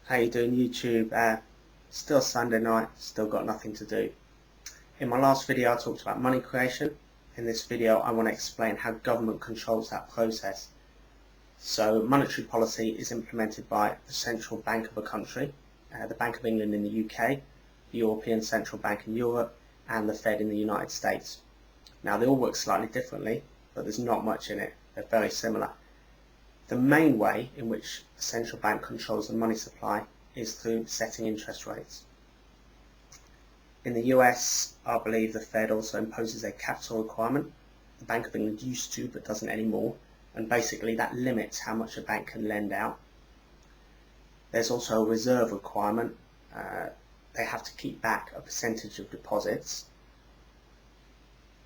How you doing, YouTube? Still Sunday night, still got nothing to do. In my last video I talked about money creation. In this video I want to explain how government controls that process. So monetary policy is implemented by the central bank of a country, the Bank of England in the UK, the European Central Bank in Europe, and the Fed in the United States. Now they all work slightly differently, but there's not much in it. They're very similar. The main way in which the central bank controls the money supply is through setting interest rates. In the US, I believe the Fed also imposes a capital requirement. The Bank of England used to, but doesn't anymore, and basically that limits how much a bank can lend out. There's also a reserve requirement. They have to keep back a percentage of deposits.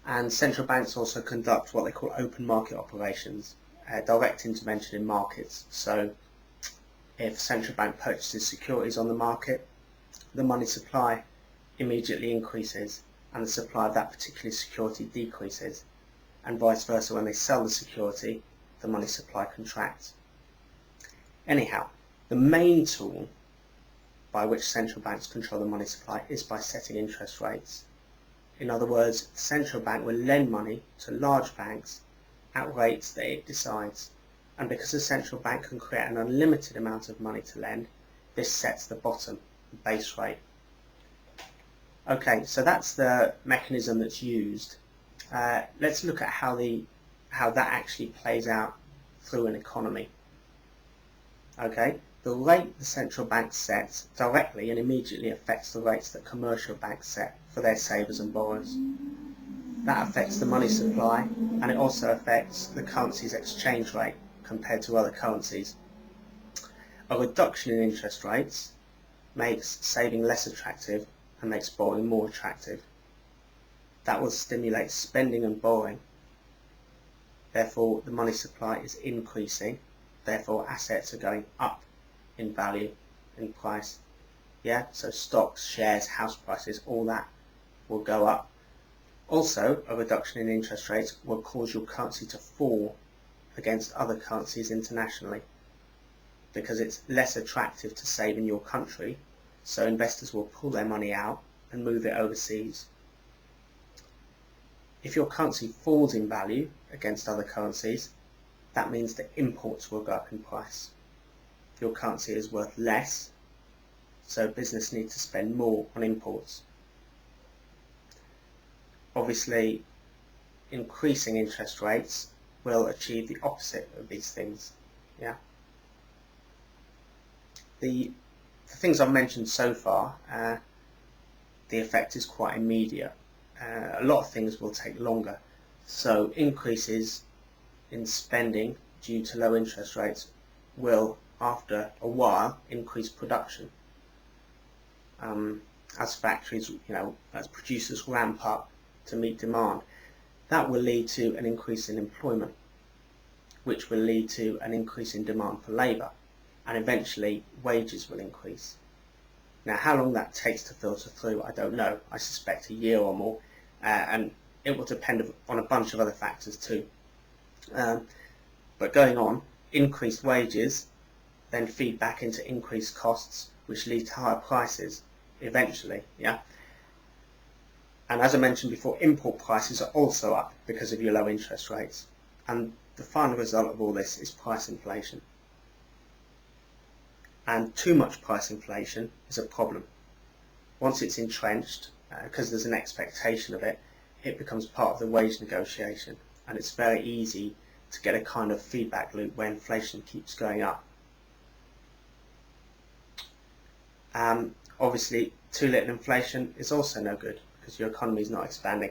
And central banks also conduct what they call open market operations. Direct intervention in markets. So if central bank purchases securities on the market, the money supply immediately increases and the supply of that particular security decreases, and vice versa. When they sell the security, the money supply contracts. Anyhow, the main tool by which central banks control the money supply is by setting interest rates. In other words, the central bank will lend money to large banks at rates that it decides, and because the central bank can create an unlimited amount of money to lend, this sets the bottom, the base rate. Okay, so that's the mechanism that's used. Let's look at how that actually plays out through an economy. Okay, the rate the central bank sets directly and immediately affects the rates that commercial banks set for their savers and borrowers. That affects the money supply, and it also affects the currency's exchange rate compared to other currencies. A reduction in interest rates makes saving less attractive and makes borrowing more attractive. That will stimulate spending and borrowing. Therefore, the money supply is increasing. Therefore, assets are going up in value, in price. Yeah, so stocks, shares, house prices, all that will go up. Also, a reduction in interest rates will cause your currency to fall against other currencies internationally, because it's less attractive to save in your country, so investors will pull their money out and move it overseas. If your currency falls in value against other currencies, that means that imports will go up in price. If your currency is worth less, so business needs to spend more on imports. Obviously, increasing interest rates will achieve the opposite of these things. Yeah. The things I've mentioned so far, the effect is quite immediate. A lot of things will take longer. So increases in spending due to low interest rates will, after a while, increase production. As factories, as producers ramp up to meet demand, that will lead to an increase in employment, which will lead to an increase in demand for labour, and eventually wages will increase. Now, how long that takes to filter through, I don't know. I suspect a year or more, and it will depend on a bunch of other factors too. But going on, increased wages then feed back into increased costs, which lead to higher prices eventually. Yeah. And as I mentioned before, import prices are also up because of your low interest rates. And the final result of all this is price inflation. And too much price inflation is a problem. Once it's entrenched, because there's an expectation of it, it becomes part of the wage negotiation. And it's very easy to get a kind of feedback loop where inflation keeps going up. Obviously, too little inflation is also no good, because your economy is not expanding.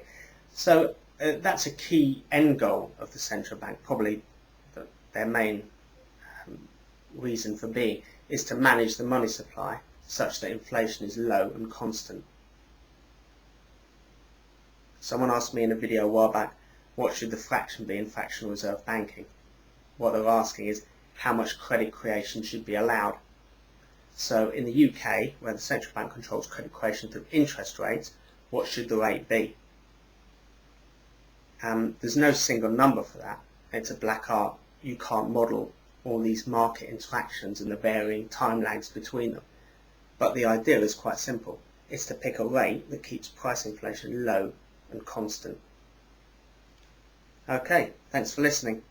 So that's a key end goal of the central bank, probably their main reason for being, is to manage the money supply such that inflation is low and constant. Someone asked me in a video a while back, what should the fraction be in fractional reserve banking? What they're asking is how much credit creation should be allowed. So in the UK, where the central bank controls credit creation through interest rates, what should the rate be? There's no single number for that. It's a black art. You can't model all these market interactions and the varying time lags between them. But the idea is quite simple. It's to pick a rate that keeps price inflation low and constant. Okay, thanks for listening.